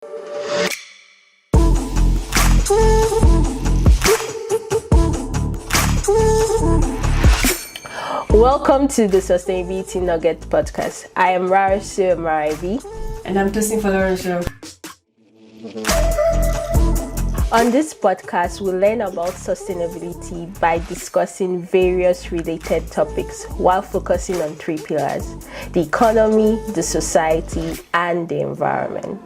Welcome to the Sustainability Nugget podcast. I am Rarisu Maraibi. And I'm Tosin Folorunsho. On this podcast, we learn about sustainability by discussing various related topics while focusing on three pillars: the economy, the society, and the environment.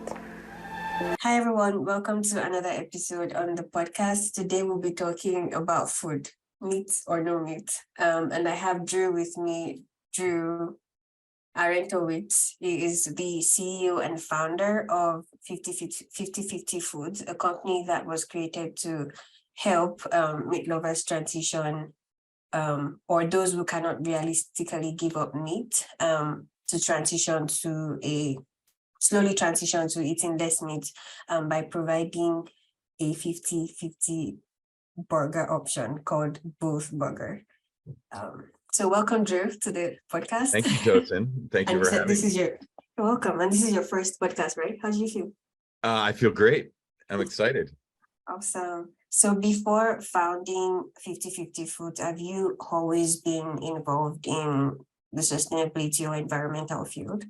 Hi everyone, welcome to another episode on the podcast. Today we'll be talking about food, meat or no meat. And I have Drew with me, Drew Arentowicz. He is the CEO and founder of 50/50 Foods, a company that was created to help meat lovers transition, or those who cannot realistically give up meat, to slowly transition to eating less meat, by providing a 50/50 burger option called Both Burger. So welcome, Drew, to the podcast. Thank you, Tosin. Thank you for having me. You're welcome. And this is your first podcast, right? How do you feel? I feel great. I'm excited. Awesome. So before founding 50/50 Foods, have you always been involved in the sustainability or environmental field?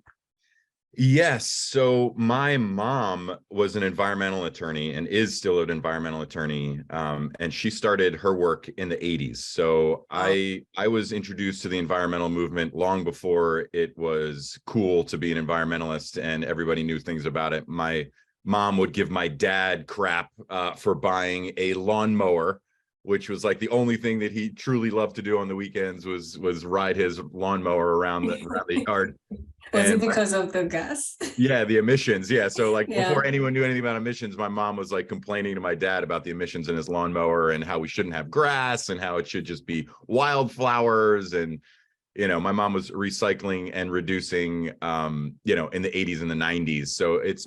Yes. So my mom was an environmental attorney and is still an environmental attorney. And she started her work in the 80s. So I was introduced to the environmental movement long before it was cool to be an environmentalist and everybody knew things about it. My mom would give my dad crap for buying a lawnmower, which was like the only thing that he truly loved to do on the weekends was ride his lawnmower around the yard. Was it because of the gas? Yeah, the emissions. Yeah. So before anyone knew anything about emissions, my mom was like complaining to my dad about the emissions in his lawnmower and how we shouldn't have grass and how it should just be wildflowers. And, my mom was recycling and reducing, in the 80s and the 90s. So it's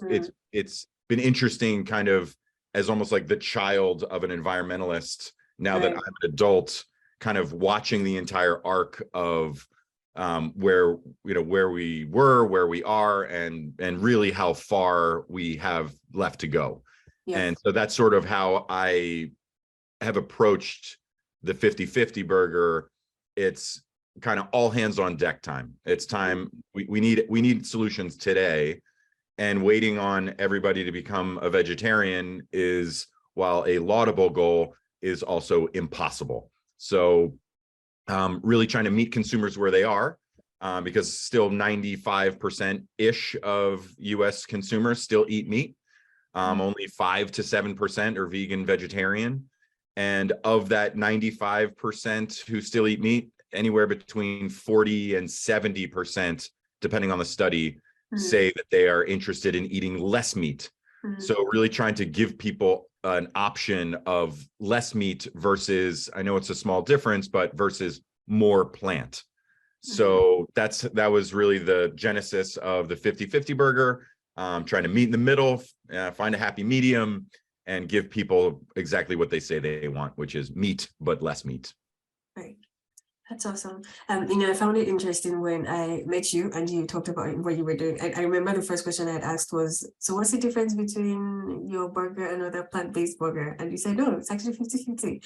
been interesting kind of as almost like the child of an environmentalist now that I'm an adult, kind of watching the entire arc of where we were, where we are, and really how far we have left to go. Yeah. And so that's sort of how I have approached the 50/50 burger. It's kind of all hands on deck time. It's time we need solutions today, and waiting on everybody to become a vegetarian is, while a laudable goal, is also impossible. So really trying to meet consumers where they are, because still 95%-ish of US consumers still eat meat. Only 5 to 7% are vegan, vegetarian. And of that 95% who still eat meat, anywhere between 40 and 70%, depending on the study, say that they are interested in eating less meat. So really trying to give people an option of less meat versus, I know it's a small difference, but versus more plant. So that was really the genesis of the 50/50 burger, trying to meet in the middle, find a happy medium, and give people exactly what they say they want, which is meat, but less meat. Right. That's awesome. I found it interesting when I met you and you talked about what you were doing. I remember the first question I had asked was, so what's the difference between your burger and another plant-based burger? And you said, no, it's actually 50/50.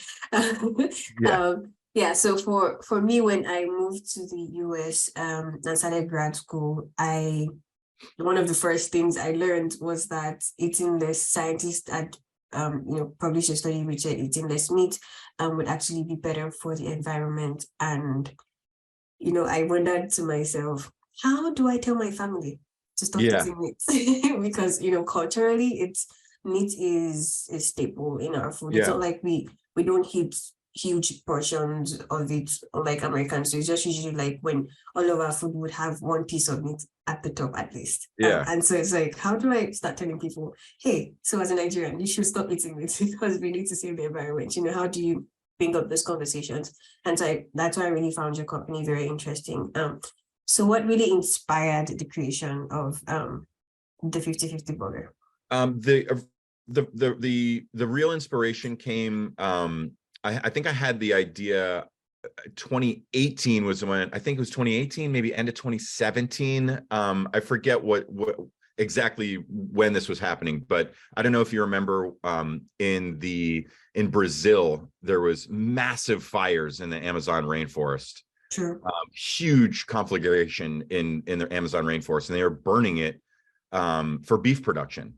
So for me, when I moved to the US and started grad school, one of the first things I learned was that eating less, scientists had published a study which said eating less meat would actually be better for the environment. And I wondered to myself, how do I tell my family to stop eating meat? Because culturally, meat is a staple in our food. It's not like we don't eat huge portions of it like Americans. So it's just usually like when all of our food would have one piece of meat at the top at least. And so it's like, how do I start telling people, hey, so as a Nigerian, you should stop eating meat because we need to save the environment? How do you bring up those conversations? And so that's why I really found your company very interesting. So what really inspired the creation of the 50/50 burger? The real inspiration came, I think I had the idea 2018 was when, I think it was 2018, maybe end of 2017. I forget what exactly when this was happening, but I don't know if you remember in Brazil, there was massive fires in the Amazon rainforest. True. Huge conflagration in the Amazon rainforest, and they were burning it for beef production.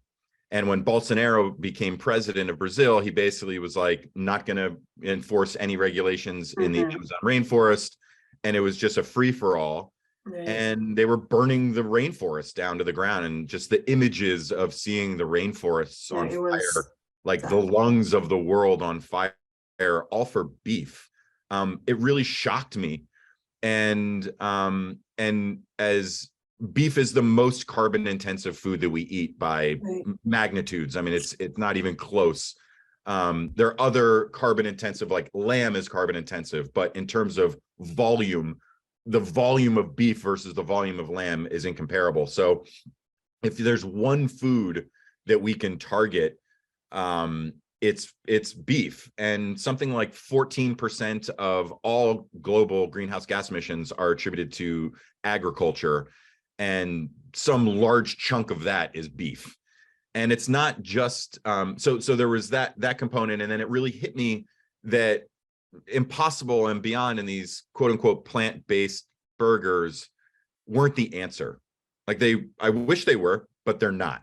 And when Bolsonaro became president of Brazil, he basically was like not going to enforce any regulations in the Amazon rainforest, and it was just a free for all. Right. And they were burning the rainforest down to the ground, and just the images of seeing the rainforests on fire, like the lungs of the world on fire, all for beef. It really shocked me. And as beef is the most carbon intensive food that we eat by magnitudes. I mean, it's not even close. There are other carbon intensive, like lamb is carbon intensive, but in terms of volume, the volume of beef versus the volume of lamb is incomparable. So if there's one food that we can target, it's beef. And something like 14% of all global greenhouse gas emissions are attributed to agriculture, and some large chunk of that is beef. And it's not just so there was that component, and then it really hit me that Impossible and Beyond and these quote unquote plant-based burgers weren't the answer. Like I wish they were, but they're not.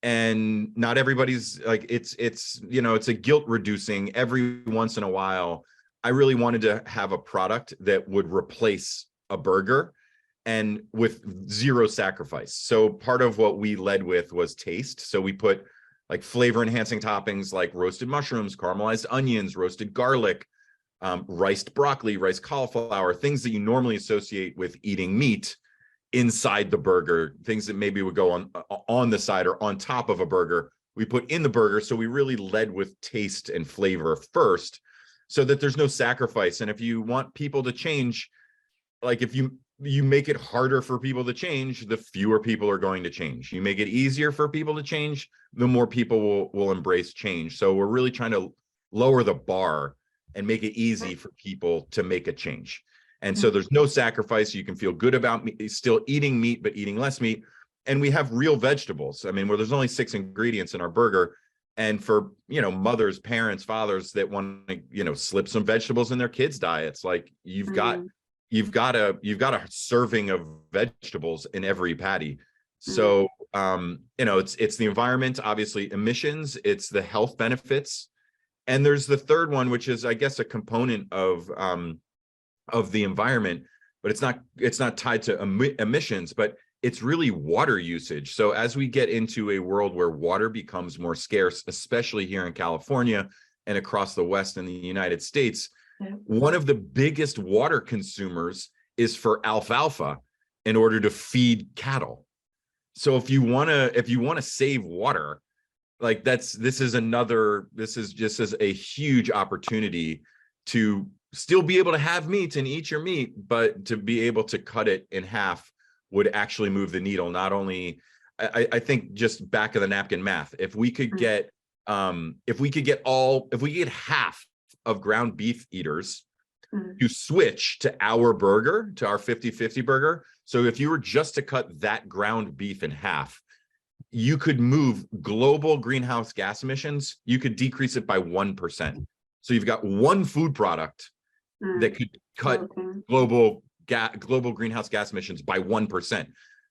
And not everybody's like, it's a guilt reducing. Every once in a while, I really wanted to have a product that would replace a burger, and with zero sacrifice. So part of what we led with was taste. So we put like flavor enhancing toppings like roasted mushrooms, caramelized onions, roasted garlic, riced broccoli, riced cauliflower, things that you normally associate with eating meat inside the burger, things that maybe would go on the side or on top of a burger, we put in the burger. So we really led with taste and flavor first, so that there's no sacrifice. And if you want people to change, like if you make it harder for people to change, the fewer people are going to change. You make it easier for people to change, the more people will embrace change. So we're really trying to lower the bar and make it easy for people to make a change. And so there's no sacrifice. You can feel good about still eating meat, but eating less meat. And we have real vegetables. I mean, where there's only 6 ingredients in our burger. And for, mothers, parents, fathers that want to, slip some vegetables in their kids' diets, like you've got a serving of vegetables in every patty. So, it's the environment, obviously emissions, it's the health benefits. And there's the third one, which is, I guess, a component of the environment, but it's not tied to emissions, but it's really water usage. So as we get into a world where water becomes more scarce, especially here in California and across the West in the United States, one of the biggest water consumers is for alfalfa in order to feed cattle. So if you want to save water, like this is just as a huge opportunity to still be able to have meat and eat your meat, but to be able to cut it in half would actually move the needle. Not only, I think, just back of the napkin math, if we could get half of ground beef eaters to switch to our burger, to our 50-50 burger. So if you were just to cut that ground beef in half, you could move global greenhouse gas emissions. You could decrease it by 1%. So you've got one food product that could cut global greenhouse gas emissions by 1%.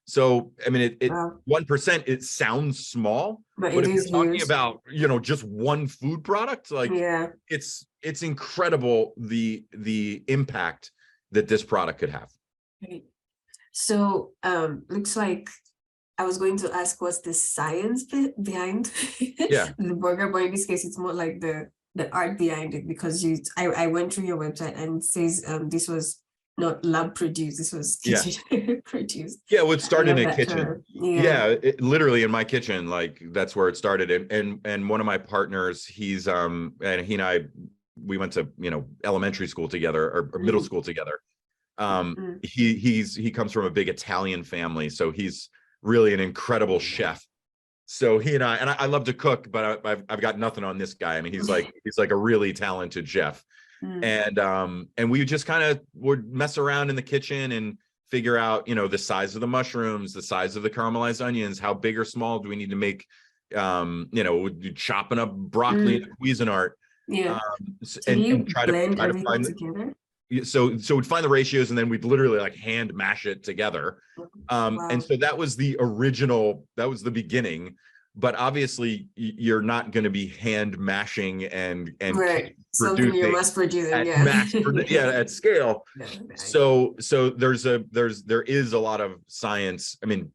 So, I mean, 1%, it sounds small, but if you're talking about, just one food product, like it's incredible the impact that this product could have. Right. So, looks like I was going to ask what's the science behind the burger, but in this case, it's more like the art behind it, because I went through your website and it says this was not lab produced, this was kitchen produced. Yeah, well, it started in a kitchen. Literally in my kitchen, like that's where it started. And one of my partners, he's and he and I, we went to elementary school together or middle school together. He comes from a big Italian family, so he's really an incredible chef. So he and I love to cook, but I've got nothing on this guy. I mean, he's like a really talented chef. And we just kind of would mess around in the kitchen and figure out, the size of the mushrooms, the size of the caramelized onions, how big or small do we need to make, chopping up broccoli in Cuisinart. Yeah. So do you And try to everything find together? so we'd find the ratios, and then we'd literally like hand mash it together. And so that was the beginning. But obviously you're not going to be hand mashing and right. Something you're mass producing at scale. So there is a lot of science. I mean,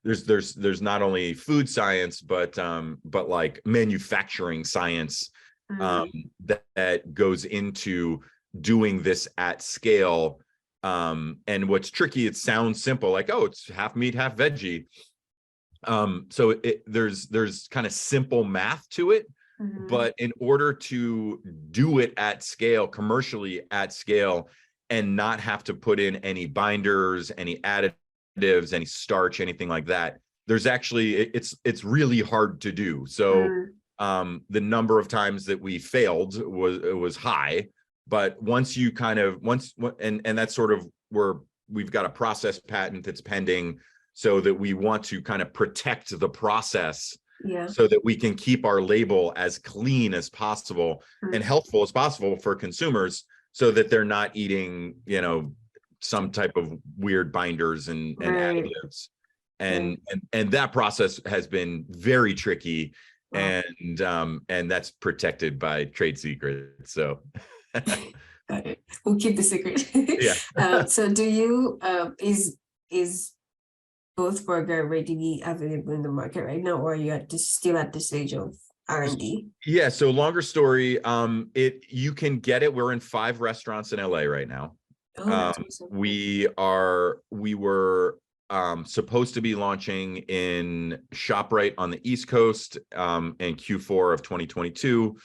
there's not only food science, but like manufacturing science that goes into doing this at scale. And what's tricky, it sounds simple, like, oh, it's half meat, half veggie. So there's kind of simple math to it, but in order to do it at scale, commercially at scale, and not have to put in any binders, any additives, any starch, anything like that, there's actually, it's really hard to do. So the number of times that we failed was high, but once you and that's sort of where we've got a process patent that's pending, so that we want to kind of protect the process, so that we can keep our label as clean as possible and healthful as possible for consumers, so that they're not eating, some type of weird binders and additives. And that process has been very tricky. Wow. And that's protected by trade secrets. So got it. We'll keep the secret. Yeah. So do you is both burger readily available in the market right now, or are you still at the stage of R&D? Yeah, so longer story, you can get it. We're in 5 restaurants in LA right now. Awesome. We were supposed to be launching in ShopRite on the East Coast in Q4 of 2022.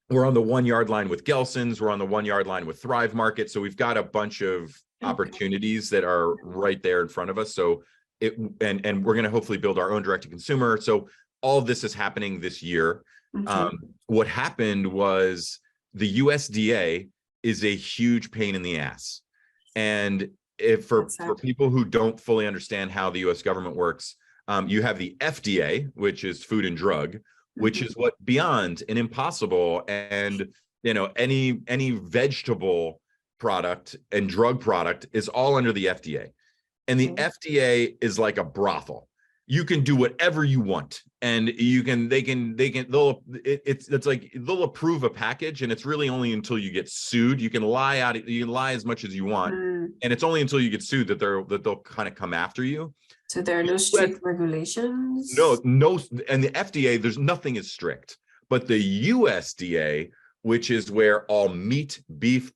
We're on the 1 yard line with Gelson's. We're on the 1 yard line with Thrive Market. So we've got a bunch of opportunities that are right there in front of us. So and we're going to hopefully build our own direct to consumer. So all of this is happening this year. What happened was the USDA is a huge pain in the ass. And for people who don't fully understand how the US government works, you have the FDA, which is Food and Drug, which is what Beyond and Impossible and any vegetable product and drug product is all under the FDA. And the FDA is like a brothel. You can do whatever you want, and they'll approve a package, and it's really only until you get sued. You can lie as much as you want, and it's only until you get sued that they'll kind of come after you. So there are no strict regulations? No, and the FDA, nothing is strict, but the USDA, which is where all meat, beef,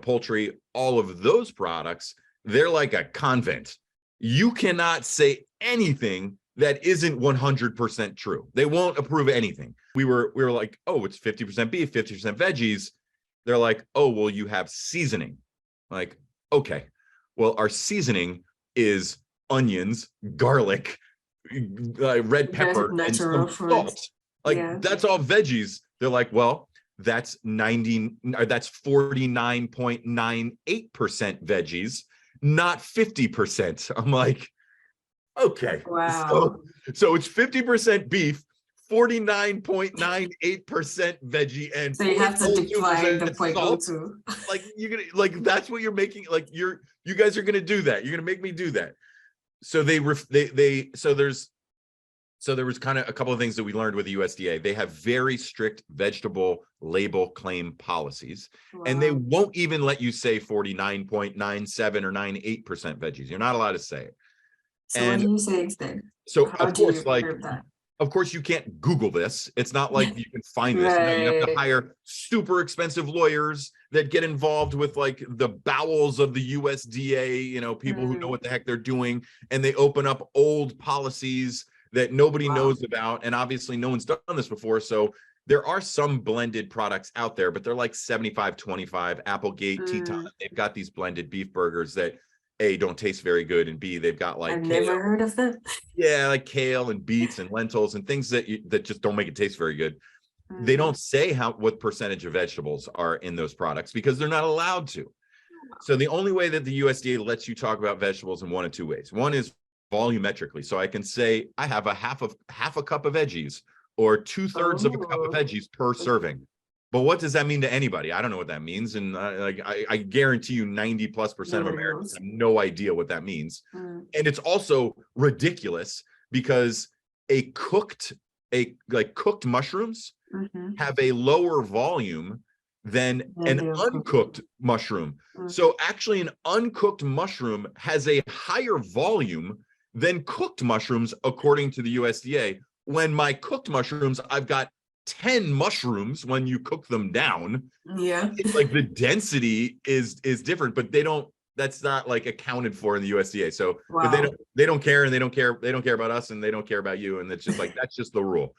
poultry, all of those products, they're like a convent. You cannot say anything that isn't 100% true. They won't approve anything. We were like, oh, it's 50% beef, 50% veggies. They're like, oh, well, you have seasoning. Like, okay, well, our seasoning is onions, garlic, red pepper, and some salt. That's all veggies. They're like, well, that's 49.98% veggies, not 50%. I'm like, okay. Wow. So it's 50% beef, 49.98% veggie, and so you have to decline the 0.02. Like you're gonna that's what you're making. Like you guys are gonna do that. You're gonna make me do that. So there was kind of a couple of things that we learned with the USDA. They have very strict vegetable label claim policies, and they won't even let you say 49.97 or 98% veggies. You're not allowed to say it. So what do you say instead? So of course you can't Google this. It's not like you can find this. No, you have to hire super expensive lawyers that get involved with like the bowels of the USDA, people who know what the heck they're doing, and they open up old policies that nobody knows about, and obviously no one's done this before. So there are some blended products out there, but they're like 75-25. Applegate, Teton, they've got these blended beef burgers that A, don't taste very good, and B, they've got like I've never heard of them. Yeah, like kale and beets and lentils and things that just don't make it taste very good. They don't say what percentage of vegetables are in those products because they're not allowed to. So the only way that the USDA lets you talk about vegetables in one of two ways. One is volumetrically. So I can say I have half a cup of veggies or 2/3 of a cup of veggies per serving. But what does that mean to anybody? I don't know what that means. And I guarantee you 90+% of Americans have no idea what that means. And it's also ridiculous because cooked mushrooms have a lower volume than an uncooked mushroom. So actually an uncooked mushroom has a higher volume than cooked mushrooms, according to the USDA. When my cooked mushrooms, I've got 10 mushrooms when you cook them down. Yeah. It's like the density is different, but that's not like accounted for in the USDA. So but they don't care, and they don't care about us, and they don't care about you. And it's just like, that's just the rule.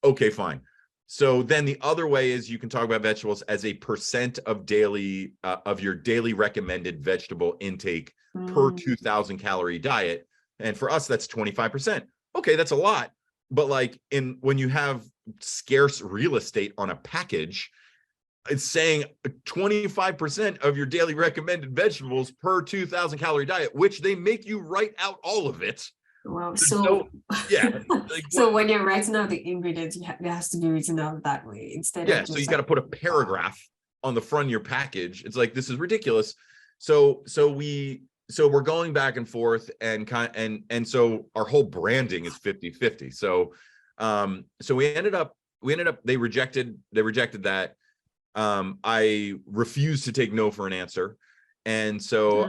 Okay, fine. So then the other way is you can talk about vegetables as a percent of your daily recommended vegetable intake per 2,000 calorie diet. And for us, that's 25%. Okay, that's a lot. But like when you have scarce real estate on a package, it's saying 25% of your daily recommended vegetables per 2,000 calorie diet, which they make you write out all of it. Wow. So yeah. Like, so when you're writing out the ingredients, it has to be written out that way instead of just so you got to put a paragraph on the front of your package. It's like, this is ridiculous. So we're going back and forth, and so our whole branding is 50-50. So we ended up they rejected that. I refused to take no for an answer. And so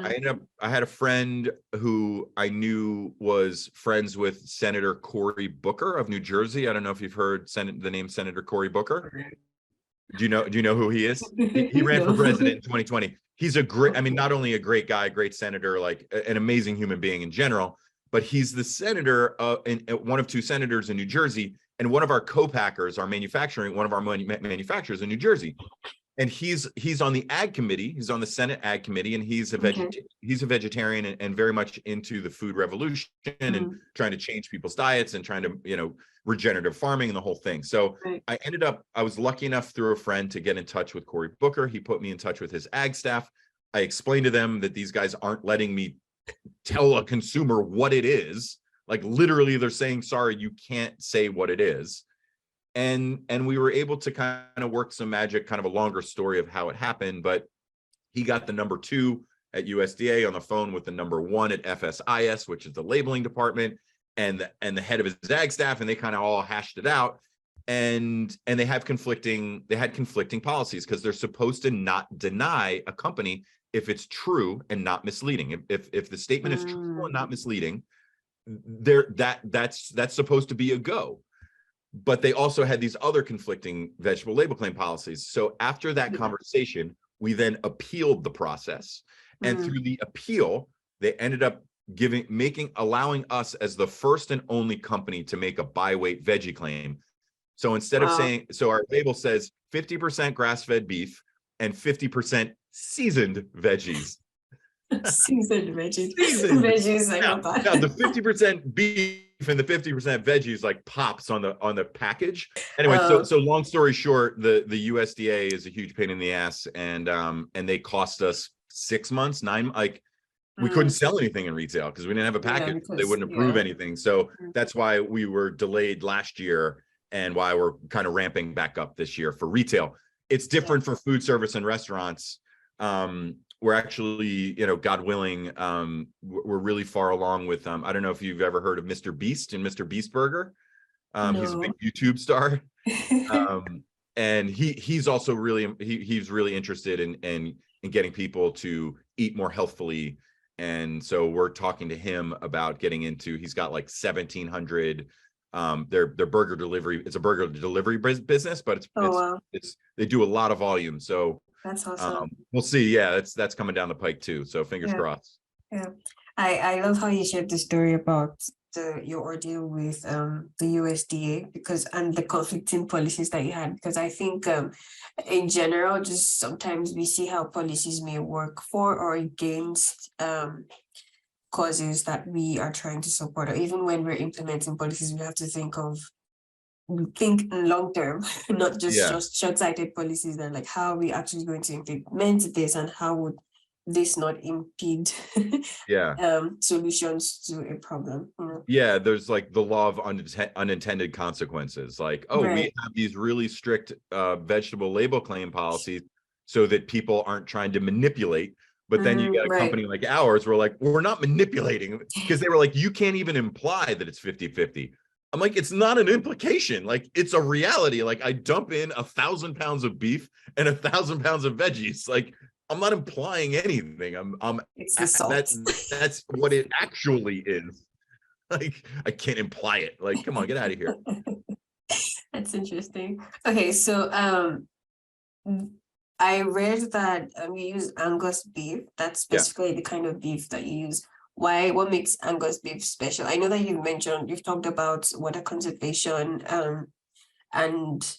I had a friend who I knew was friends with Senator Cory Booker of New Jersey. I don't know if you've heard the name Senator Cory Booker. Do you know who he is? He ran for president in 2020. He's not only a great guy, great senator, like an amazing human being in general, but he's the senator one of two senators in New Jersey, and one of our co-packers, one of our manufacturers in New Jersey. And he's on the ag committee. He's on the Senate ag committee, and he's a vegetarian and very much into the food revolution and trying to change people's diets and trying to, regenerative farming and the whole thing. So I was lucky enough through a friend to get in touch with Cory Booker. He put me in touch with his ag staff. I explained to them that these guys aren't letting me tell a consumer what it is. Like literally they're saying, sorry, you can't say what it is. And we were able to kind of work some magic, kind of a longer story of how it happened. But he got the number 2 at USDA on the phone with the number 1 at FSIS, which is the labeling department, and the head of his ag staff, and they kind of all hashed it out. And they had conflicting policies, because they're supposed to not deny a company if it's true and not misleading. If the statement is true and not misleading, that's supposed to be a go. But they also had these other conflicting vegetable label claim policies. So after that conversation, we then appealed the process. And through the appeal, they ended up allowing us as the first and only company to make a by weight veggie claim. So instead of saying, our label says 50% grass-fed beef and 50% seasoned veggies. Seasoned veggies. Now the 50% beef and the 50% veggies like pops on the package. Anyway, so long story short, the USDA is a huge pain in the ass, and they cost us 6 months, 9, like we couldn't sell anything in retail because we didn't have a package. They wouldn't approve anything. So that's why we were delayed last year, and why we're kind of ramping back up this year for retail. It's different for food service and restaurants. We're actually, God willing, we're really far along with, I don't know if you've ever heard of Mr. Beast and Mr. Beast Burger. He's a big YouTube star. And he's also he's really interested in getting people to eat more healthfully. And so we're talking to him about getting into, he's got like 1,700, their burger delivery. It's a burger delivery business, but they do a lot of volume. So that's awesome. We'll see. Yeah, that's coming down the pike too. So fingers crossed. Yeah, I love how you shared the story about your ordeal with the USDA and the conflicting policies that you had, because I think in general, just sometimes we see how policies may work for or against causes that we are trying to support, or even when we're implementing policies, we have to think long term, not just short-sighted policies, that like how are we actually going to implement this, and how would this not impede Yeah. solutions to a problem. Yeah, there's like the law of unintended consequences. Like, oh, we Right. have these really strict vegetable label claim policies so that people aren't trying to manipulate. But then you get a Right. company like ours, we're like, we're not manipulating, because they were like, you can't even imply that it's 50-50. I'm like, it's not an implication. Like, it's a reality. Like, I dump in 1,000 pounds of beef and 1,000 pounds of veggies. Like, I'm not implying anything. It's the salt. That's what it actually is. Like, I can't imply it. Like, come on, get out of here. That's interesting. Okay, so I read that you use Angus beef. That's specifically the kind of beef that you use. What makes Angus beef special? I know that you've talked about water conservation and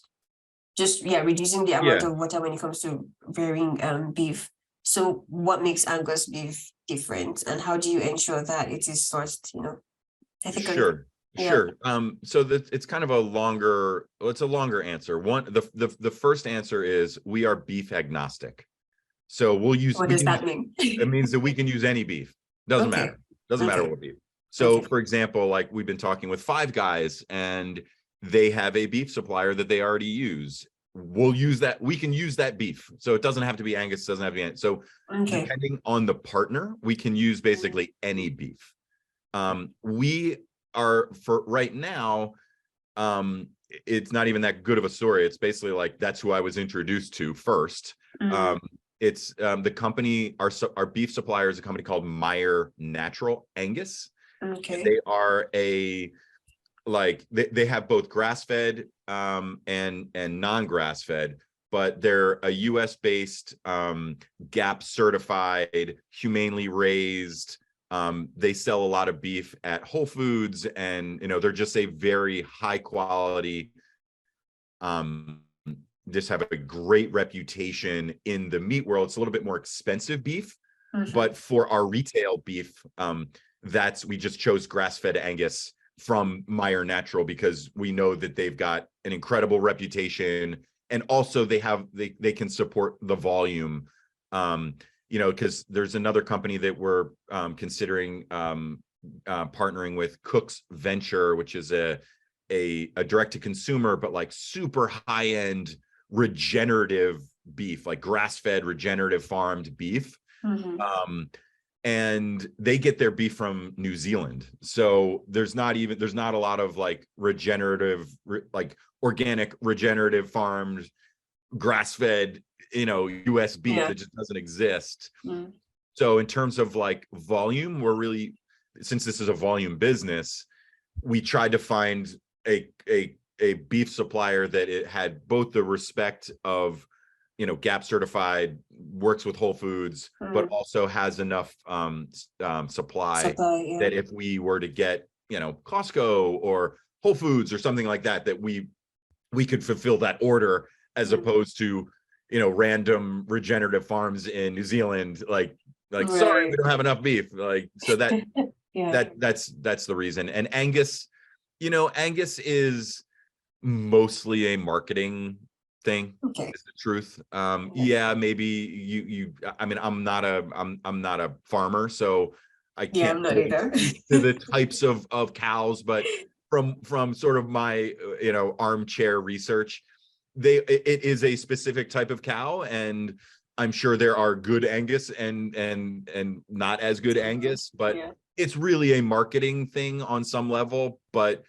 just reducing the amount of water when it comes to rearing beef. So what makes Angus beef different, and how do you ensure that it is sourced, ethically? Sure. So that it's kind of a longer answer. The first answer is we are beef agnostic. So what does that mean? It means that we can use any beef. Doesn't matter. Doesn't matter what beef. So for example, like we've been talking with Five Guys, and they have a beef supplier that they already use. We'll use that. We can use that beef. So it doesn't have to be Angus, doesn't have to be Angus. So depending on the partner, we can use basically any beef. We are, for right now, it's not even that good of a story. It's basically like, that's who I was introduced to first. It's the company, our beef supplier is a company called Meyer Natural Angus. They are they have both grass-fed and non-grass fed, but they're a US based GAP certified, humanely raised. They sell a lot of beef at Whole Foods, and they're just a very high quality, just have a great reputation in the meat world. It's a little bit more expensive beef, but for our retail beef, we just chose grass-fed Angus from Meyer Natural because we know that they've got an incredible reputation, and also they can support the volume. Because there's another company that we're considering partnering with, Cook's Venture, which is a direct-to-consumer, but like super high-end regenerative beef, like grass-fed, regenerative farmed beef. And they get their beef from New Zealand. So there's not a lot of like regenerative, like organic, regenerative farmed, grass-fed, US beef that just doesn't exist. So in terms of like volume, since this is a volume business, we tried to find a beef supplier that it had both the respect of GAP certified, works with Whole Foods, but also has enough supply that if we were to get Costco or Whole Foods or something like that, that we could fulfill that order, as opposed to random regenerative farms in New Zealand, sorry, we don't have enough beef. So that that's the reason. And Angus, Angus is mostly a marketing thing, is the truth. Maybe I'm not a farmer, so I can't speak to the types of cows, but from sort of my armchair research, it is a specific type of cow, and I'm sure there are good Angus and not as good Angus, but it's really a marketing thing on some level. But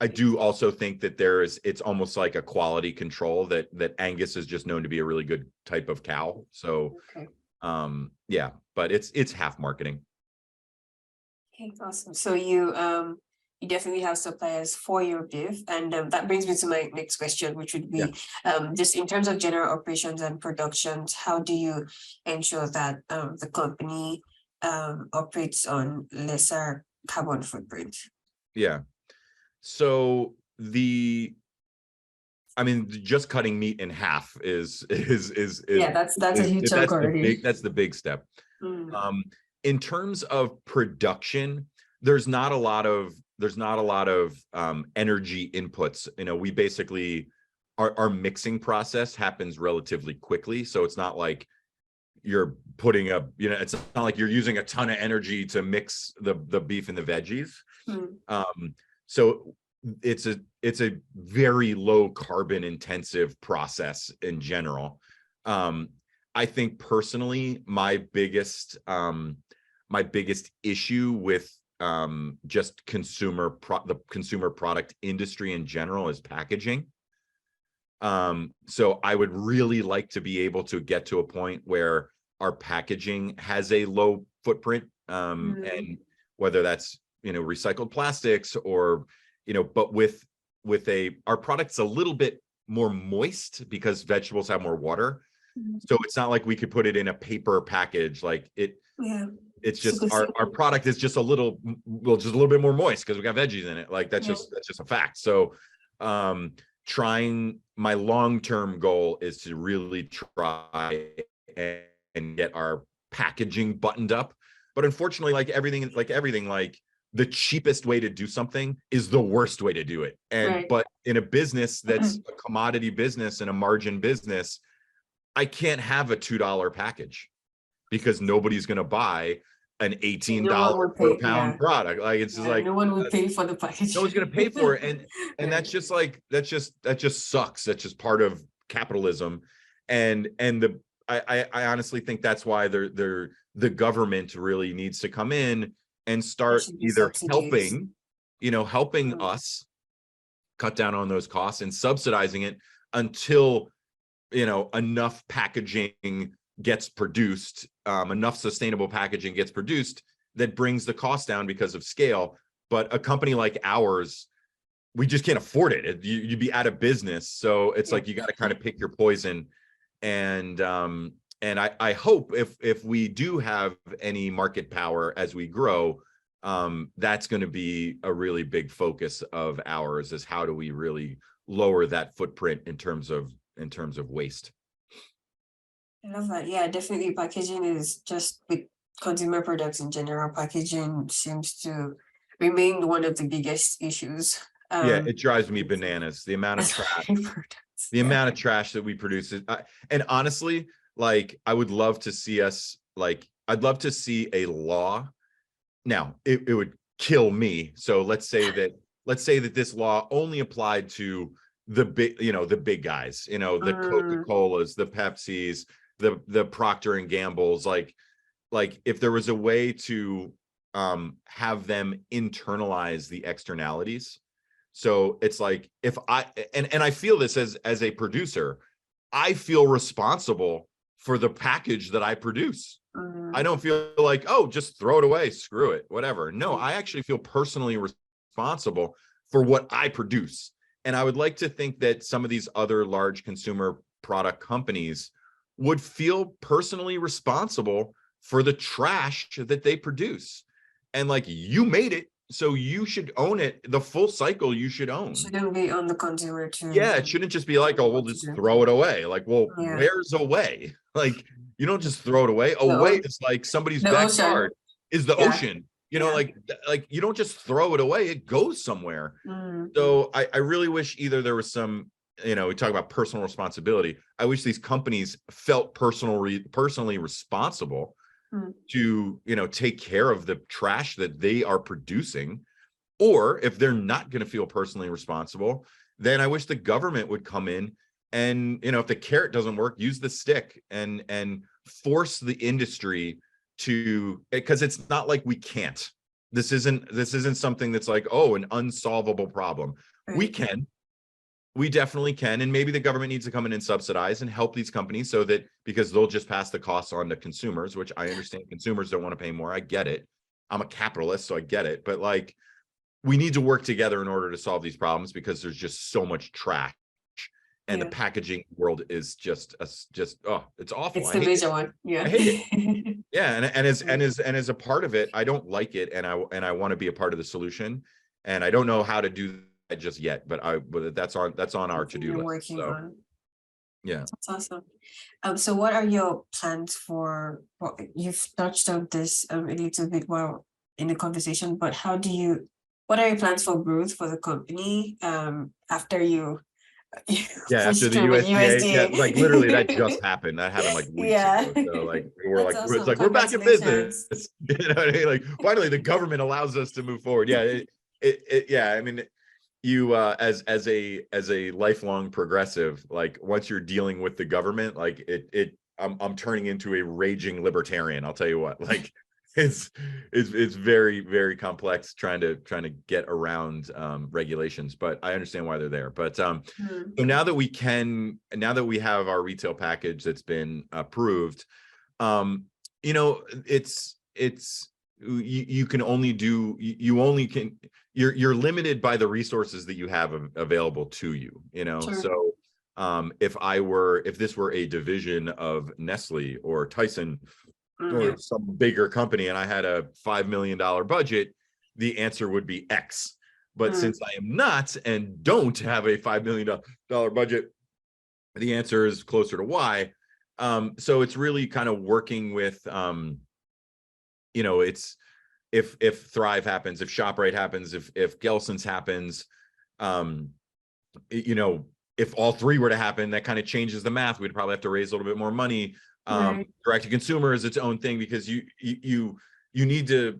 I do also think that it's almost like a quality control that Angus is just known to be a really good type of cow. So but it's half marketing. Okay, awesome. So you definitely have suppliers for your beef, and that brings me to my next question, which would be just in terms of general operations and productions, how do you ensure that the company operates on lesser carbon footprint? So just cutting meat in half is that's a huge chunk already. That's the big step. In terms of production, there's not a lot of energy inputs. We basically, our mixing process happens relatively quickly, so it's not like you're putting it's not like you're using a ton of energy to mix the beef and the veggies. So it's a very low carbon intensive process in general. I think personally, my biggest issue with just the consumer product industry in general is packaging. So I would really like to be able to get to a point where our packaging has a low footprint, and whether that's, recycled plastics or, but with our product's a little bit more moist because vegetables have more water. So it's not like we could put it in a paper package. Like it's just our product is just a little bit more moist because we got veggies in it. Like that's just a fact. So my long-term goal is to really try and get our packaging buttoned up. But unfortunately, like everything, the cheapest way to do something is the worst way to do it. But in a business that's a commodity business and a margin business, I can't have a $2 package because nobody's going to buy an $18 per pound product. Like it's just like no one would pay for the package. No one's going to pay for it, and that's just that just sucks. That's just part of capitalism, and I honestly think that's why the government really needs to come in and start either helping us cut down on those costs and subsidizing it until enough packaging gets produced, enough sustainable packaging gets produced that brings the cost down because of scale. But a company like ours, we just can't afford it. You'd be out of business. So it's like you got to kind of pick your poison. And I hope if we do have any market power as we grow, that's going to be a really big focus of ours, is how do we really lower that footprint in terms of waste. I love that. Yeah, definitely. Packaging is just, with consumer products in general, packaging seems to remain one of the biggest issues. It drives me bananas. The amount of trash, amount of trash that we produce. And honestly, like, I would love to see I'd love to see a law. Now, it would kill me. So let's say that this law only applied to the big guys, the Coca-Colas, the Pepsis, the Procter and Gamble's, like if there was a way to have them internalize the externalities. So it's like, if I feel this as a producer, I feel responsible for the package that I produce. I don't feel like, oh, just throw it away, screw it, whatever. No, I actually feel personally responsible for what I produce. And I would like to think that some of these other large consumer product companies would feel personally responsible for the trash that they produce. And like, you made it, so you should own it. The full cycle you should own. Shouldn't be on the consumer too. Yeah, it shouldn't just be like, oh, we'll just throw it away. Like, well, where's away? Like, you don't just throw it away. Away is like somebody's backyard is the ocean. Like you don't just throw it away. It goes somewhere. So I really wish either there was some, we talk about personal responsibility. I wish these companies felt personally responsible to, take care of the trash that they are producing. Or if they're not going to feel personally responsible, then I wish the government would come in and, if the carrot doesn't work, use the stick and force the industry to, because it's not like we can't. This isn't something that's like, oh, an unsolvable problem. Right. We definitely can. And maybe the government needs to come in and subsidize and help these companies so that, because they'll just pass the costs on to consumers, which I understand consumers don't want to pay more. I get it. I'm a capitalist, so I get it. But like, we need to work together in order to solve these problems, because there's just so much trash. And the packaging world is just it's awful. It's the major one. Yeah. I hate it. Yeah. And as a part of it, I don't like it. And I want to be a part of the solution. And I don't know how to do that just yet, but that's on our to-do list. Working on. Yeah. That's awesome. So what are your plans for, well, you've touched on this a little bit while in the conversation, but what are your plans for growth for the company after you Yeah, after the with USDA, yeah, like literally that USDA. just happened. That happened like weeks Yeah. ago. So like That's it's awesome. like we're back in business. Congratulations. You know what I mean? Like finally the government allows us to move forward. Yeah, yeah, I mean you as a lifelong progressive, like once you're dealing with the government, like I'm turning into a raging libertarian. I'll tell you what, like it's it's very, very complex trying to get around regulations, but I understand why they're there. But so now that we have our retail package that's been approved, you know, you can only do, you only can, you're limited by the resources that you have available to you, you know. Sure. So if this were a division of Nestle or Tyson or some bigger company and I had a $5 million budget, the answer would be X. But since I am not and don't have a $5 million budget, the answer is closer to Y. So it's really kind of working with, you know, it's if Thrive happens, if ShopRite happens, if Gelson's happens, you know, if all three were to happen, that kind of changes the math. We'd probably have to raise a little bit more money. Direct to consumer is its own thing because you need to,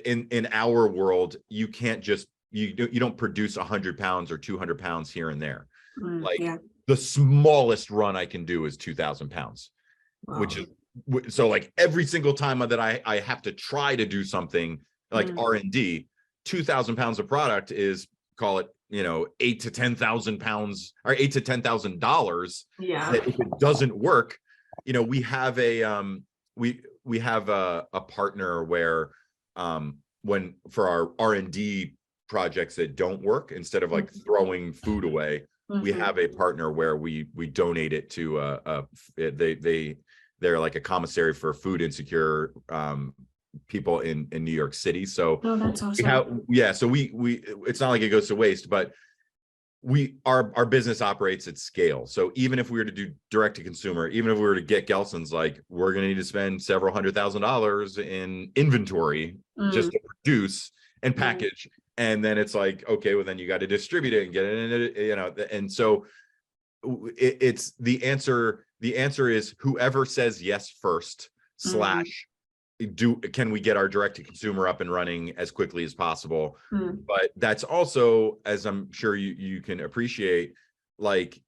in our world, you can't just, you don't produce 100 pounds or 200 pounds here and there. Like the smallest run I can do is 2,000 pounds, which is, so like every single time that I have to try to do something like R&D, 2,000 pounds of product is, call it, you know, 8 to 10,000 pounds or $8 to $10,000. That if it doesn't work, you know, we have a we have a partner where when for our R&D projects that don't work, instead of like throwing food away, we have a partner where we donate it to they're like a commissary for food insecure people in New York City. So that's awesome. So we it's not like it goes to waste, but our business operates at scale. So even if we were to do direct to consumer, even if we were to get Gelson's, like we're going to need to spend several $100,000 in inventory just to produce and package. And then it's like, okay, well then you got to distribute it and get it in it, you know. And so it's the answer is whoever says yes first / can we get our direct to consumer up and running as quickly as possible. But that's also, as I'm sure you can appreciate, like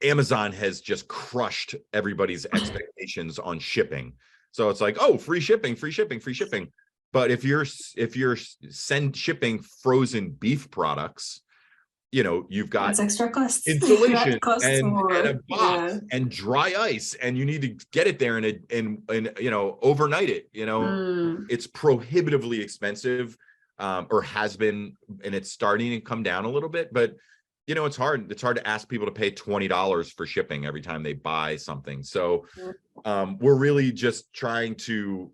Amazon has just crushed everybody's expectations on shipping. So it's like, oh, free shipping. But if you're shipping frozen beef products, you know, you've got that's extra costs, installation and a box and dry ice, and you need to get it there and you know, overnight it, you know. It's prohibitively expensive, or has been, and it's starting to come down a little bit, but you know, it's hard to ask people to pay $20 for shipping every time they buy something. So we're really just trying to,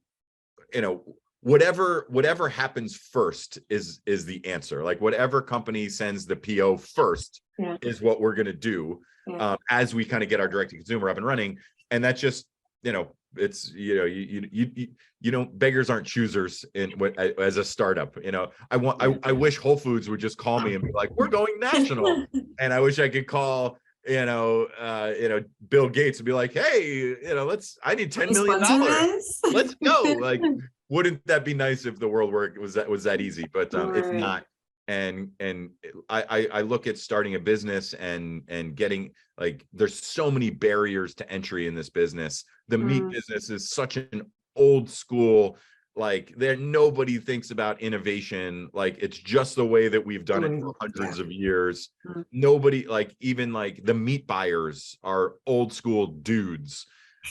you know, whatever happens first is the answer. Like whatever company sends the PO first is what we're going to do as we kind of get our direct to consumer up and running. And that's just, you know, it's, you know, you don't, beggars aren't choosers as a startup. You know, I wish Whole Foods would just call me and be like, we're going national. And I wish I could call, you know, Bill Gates and be like, hey, you know, I need $10 million. Let's go. Like, wouldn't that be nice if the world was that easy? But it's not. And I look at starting a business and getting, like, there's so many barriers to entry in this business. The meat business is such an old school, like nobody thinks about innovation. Like it's just the way that we've done it for hundreds of years. Nobody, like even like the meat buyers are old school dudes.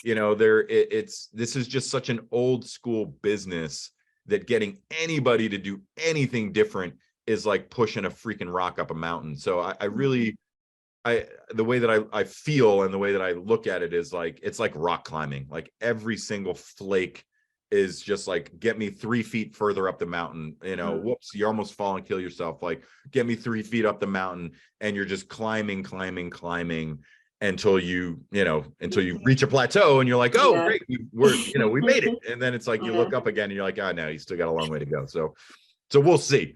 You know, this is just such an old school business that getting anybody to do anything different is like pushing a freaking rock up a mountain. So I really, the way that I feel and the way that I look at it is like, it's like rock climbing. Like every single flake is just like, get me 3 feet further up the mountain, you know, whoops, you almost fall and kill yourself. Like get me 3 feet up the mountain, and you're just climbing until you reach a plateau and you're like, oh, great, we made it. And then it's like, you look up again and you're like, oh no, you still got a long way to go. So we'll see.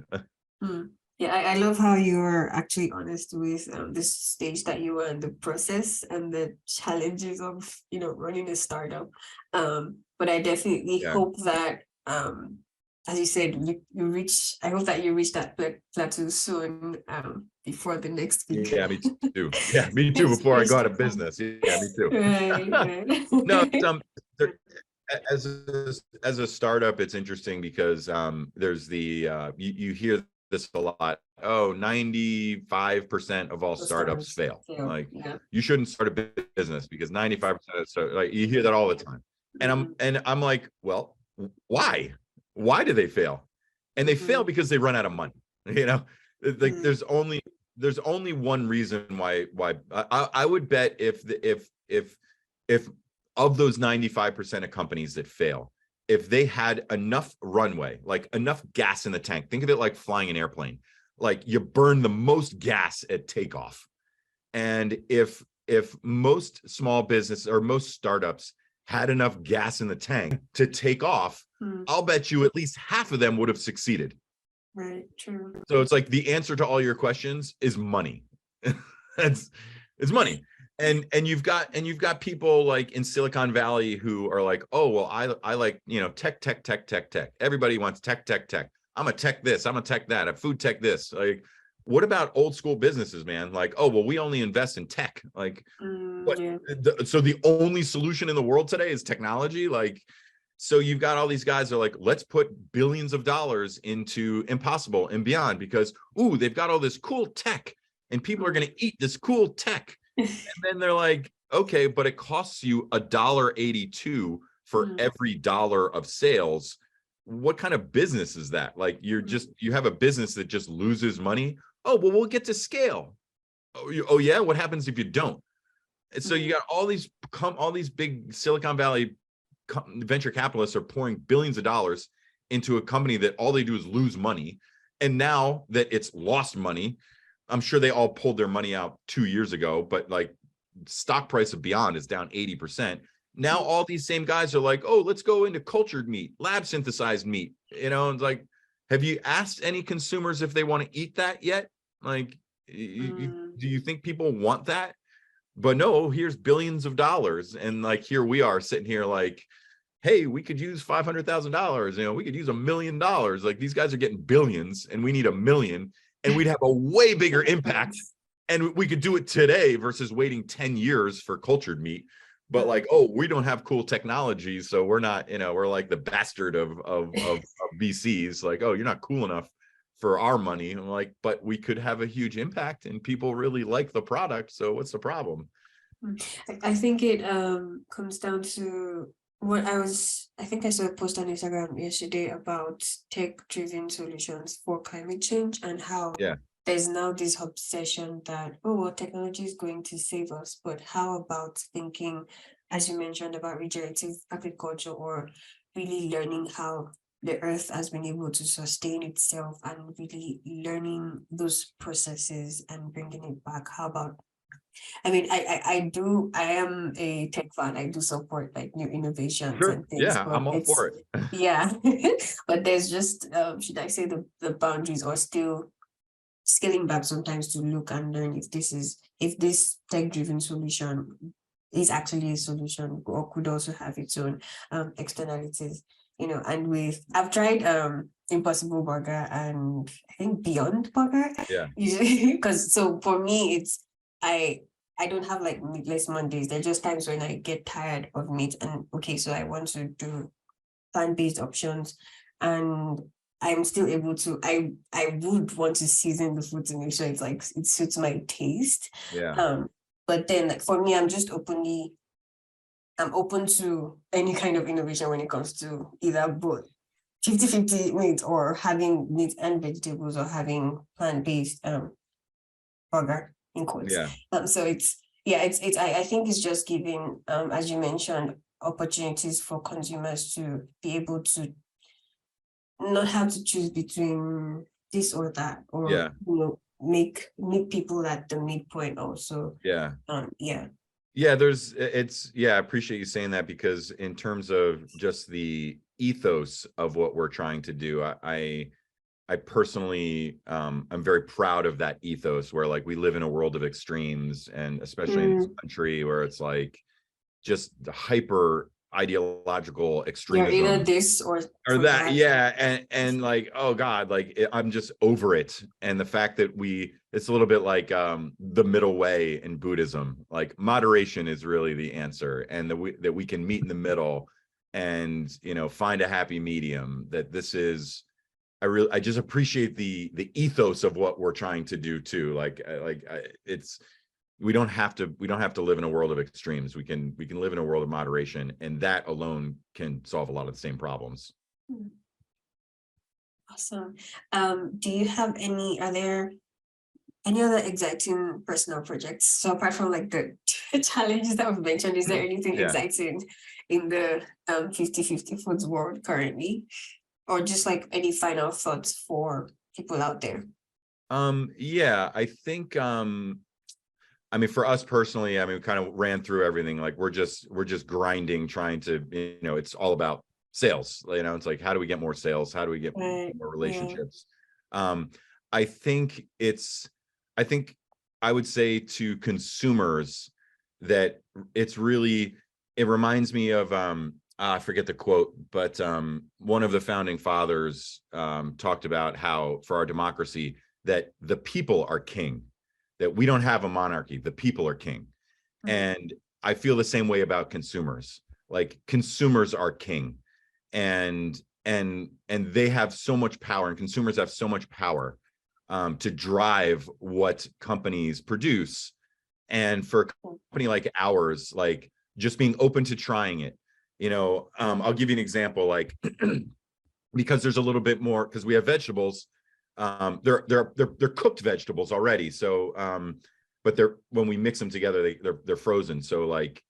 Yeah, I love how you were actually honest with this stage that you were in the process and the challenges of, running a startup. But I definitely Yeah. hope that, as you said, you reach, I hope that you reach that plateau soon, before the next big. Yeah, me too. Yeah, me too. Before I go out of business. Yeah, me too. Right, right. No, there- as a startup, it's interesting because there's you hear this a lot. Oh, 95% of all startups fail. Like Yeah. you shouldn't start a business because 95% of so like you hear that all the time. And I'm like, well, why? Why do they fail? And they fail because they run out of money. You know, like there's only one reason why I would bet if of those 95% of companies that fail, if they had enough runway, like enough gas in the tank, think of it like flying an airplane, like you burn the most gas at takeoff. And if most small business or most startups had enough gas in the tank to take off, I'll bet you at least half of them would have succeeded. Right, true. So it's like the answer to all your questions is money. it's money. And you've got people like in Silicon Valley who are like, oh, well, I like, tech. Everybody wants tech. I'm a tech this, I'm a tech that, a food tech this. Like, what about old school businesses, man? Like, oh, well, we only invest in tech. Like, what? Yeah. So the only solution in the world today is technology? Like, so you've got all these guys that are like, let's put billions of dollars into Impossible and Beyond because, ooh, they've got all this cool tech and people are going to eat this cool tech. And then they're like, okay, but it costs you $1.82 for every dollar of sales. What kind of business is that? Like you have a business that just loses money. Oh, well, we'll get to scale. Oh yeah. What happens if you don't? And so you got all these big Silicon Valley venture capitalists are pouring billions of dollars into a company that all they do is lose money. And now that it's lost money, I'm sure they all pulled their money out 2 years ago, but like stock price of Beyond is down 80%. Now all these same guys are like, oh, let's go into cultured meat, lab synthesized meat. It's like, have you asked any consumers if they want to eat that yet? Like, do you think people want that? But no, here's billions of dollars. And like, here we are sitting here like, hey, we could use $500,000. We could use $1 million. Like these guys are getting billions and we need 1 million and we'd have a way bigger impact. And we could do it today versus waiting 10 years for cultured meat. But like, oh, we don't have cool technology. So we're not, we're like the bastard of VCs. Like, oh, you're not cool enough for our money. I'm like, but we could have a huge impact and people really like the product. So what's the problem? I think it comes down to I think I saw a post on Instagram yesterday about tech-driven solutions for climate change and how there's now this obsession that, oh, well, technology is going to save us, but how about thinking, as you mentioned, about regenerative agriculture or really learning how the earth has been able to sustain itself and really learning those processes and bringing it back. How about, I mean, I am a tech fan. I do support like new innovations and things. Yeah, I'm all for it. Yeah, but there's just, should I say the boundaries or still scaling back sometimes to look and learn if this tech-driven solution is actually a solution or could also have its own externalities. And I've tried Impossible Burger and I think Beyond Burger. Yeah. Usually, because so for me it's I don't have like meatless Mondays. There are just times when I get tired of meat and okay, so I want to do plant-based options and I'm still able to, I would want to season the food to make sure it's like it suits my taste. Yeah. But then like for me, I'm open to any kind of innovation when it comes to either both 50-50 meat or having meat and vegetables or having plant-based burger in quotes. Yeah. So I think it's just giving as you mentioned, opportunities for consumers to be able to not have to choose between this or that, or make people at the midpoint also. Yeah. Yeah, I appreciate you saying that because in terms of just the ethos of what we're trying to do, I I personally, I'm very proud of that ethos where like we live in a world of extremes, and especially in this country where it's like just the hyper ideological You're either extremism this or that. that. Yeah. And like, oh God, like I'm just over it. And the fact that it's a little bit like the middle way in Buddhism, like moderation is really the answer, and that we can meet in the middle and, you know, find a happy medium. That this is, I just appreciate the ethos of what we're trying to do too. It's, we don't have to live in a world of extremes. We can live in a world of moderation, and that alone can solve a lot of the same problems. Awesome. Do you have are there any other exciting personal projects? So apart from like the challenges that we've mentioned, is there anything exciting in the 50/50 foods world currently? Or just like any final thoughts for people out there? Yeah, I think I mean, for us personally, I mean, we kind of ran through everything. Like we're just grinding, trying to, you know, it's all about sales. You know, it's like, how do we get more sales? How do we get more relationships? I think I would say to consumers that it's really, it reminds me of I forget the quote, but one of the founding fathers talked about how for our democracy that the people are king, that we don't have a monarchy, the people are king. And I feel the same way about consumers. Like consumers are king, and they have so much power, and consumers have so much power to drive what companies produce. And for a company like ours, like just being open to trying it, you know, I'll give you an example, like because there's a little bit more, because we have vegetables, they're cooked vegetables already. So but when we mix them together, they're frozen. So like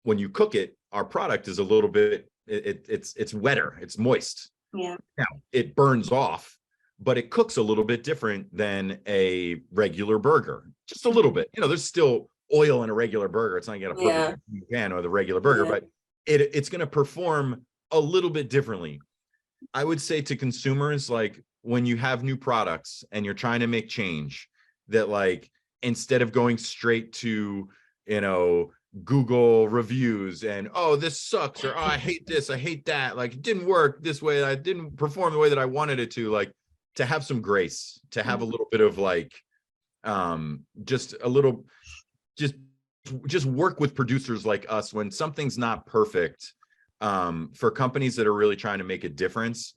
when you cook it, our product is a little bit, it's wetter, it's moist. Yeah. Now it burns off, but it cooks a little bit different than a regular burger, just a little bit. You know, there's still oil in a regular burger. It's not gonna put it in the pan or the regular burger, but it's gonna perform a little bit differently. I would say to consumers, like when you have new products and you're trying to make change, that like instead of going straight to, you know, Google reviews and, oh, this sucks, or oh, I hate this, I hate that, like it didn't work this way, I didn't perform the way that I wanted it to, like to have some grace, to have a little bit of like just a little, just work with producers like us when something's not perfect. For companies that are really trying to make a difference,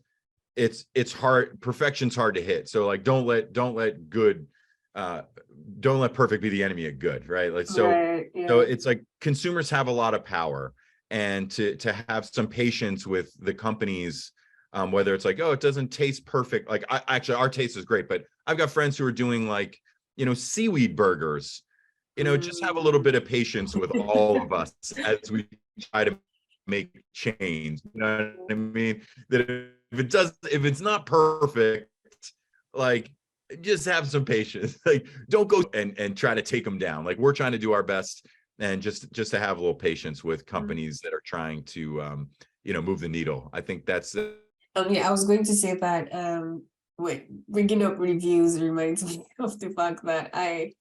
it's hard, perfection's hard to hit. So like don't let perfect be the enemy of good, right? Like so it's like consumers have a lot of power, and to have some patience with the companies, whether it's like, oh, it doesn't taste perfect, like actually our taste is great, but I've got friends who are doing like, you know, seaweed burgers, you know, just have a little bit of patience with all of us as we try to make change. You know what I mean? That if it's not perfect, like just have some patience. Like don't go and try to take them down. Like we're trying to do our best, and just to have a little patience with companies that are trying to you know, move the needle. I think that's yeah, I was going to say that bringing up reviews reminds me of the fact that I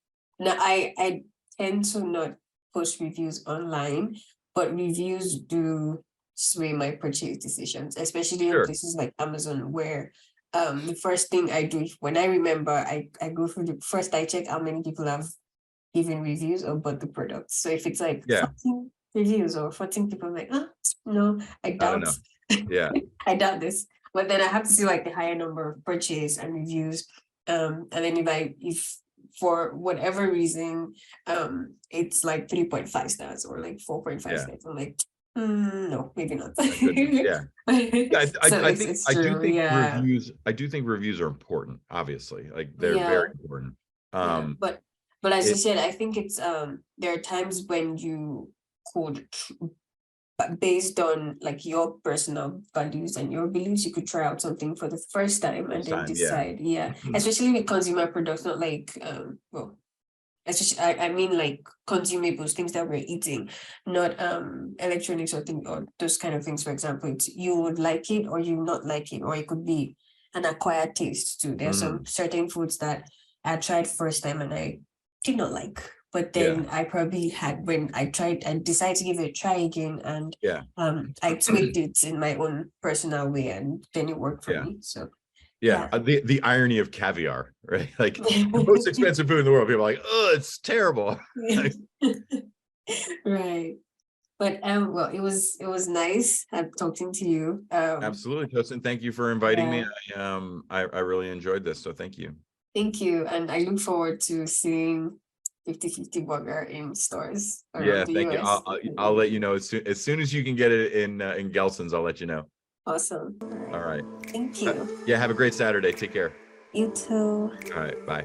tend to not post reviews online, but reviews do sway my purchase decisions, especially in places like Amazon, where the first thing I do when I remember, I go through first I check how many people have given reviews or bought the product. So if it's like 14 reviews or 14 people, I'm like, oh no, I doubt. I doubt this. But then I have to see like the higher number of purchase and reviews. And then if for whatever reason, it's like 3.5 stars or like 4.5 stars, I'm like, no, maybe not. I do think reviews are important, obviously, like they're very important. But as you said, I think it's there are times when you could, based on like your personal values and your beliefs, you could try out something for the first time and then decide. Especially with consumer products, not like especially I mean like consumables, things that we're eating, not electronics or those kind of things. For example, you would like it or you not like it, or it could be an acquired taste too. There's some certain foods that I tried first time and I did not like. But then I probably had, when I tried and decided to give it a try again, and I tweaked it in my own personal way, and then it worked for me. So the irony of caviar, right? Like the most expensive food in the world, people are like, oh, it's terrible. Right. But well, it was nice talking to you. Absolutely, Tosin. Thank you for inviting me. I really enjoyed this, so thank you. Thank you, and I look forward to seeing 50/50 burger in stores around the thank US. you. I'll let you know as soon as you can get it in Gelson's. I'll let you know. Awesome. All right. Thank you. Have a great Saturday. Take care. You too. All right. Bye.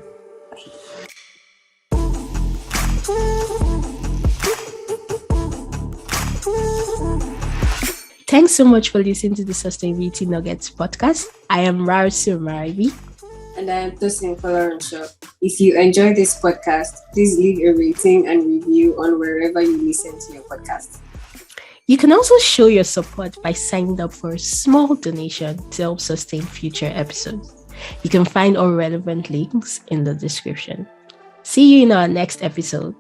Thanks so much for listening to the Sustainability Nuggets podcast. I am Rarsu Maribi. And I am Tosin Folarunshaw. If you enjoyed this podcast, please leave a rating and review on wherever you listen to your podcast. You can also show your support by signing up for a small donation to help sustain future episodes. You can find all relevant links in the description. See you in our next episode.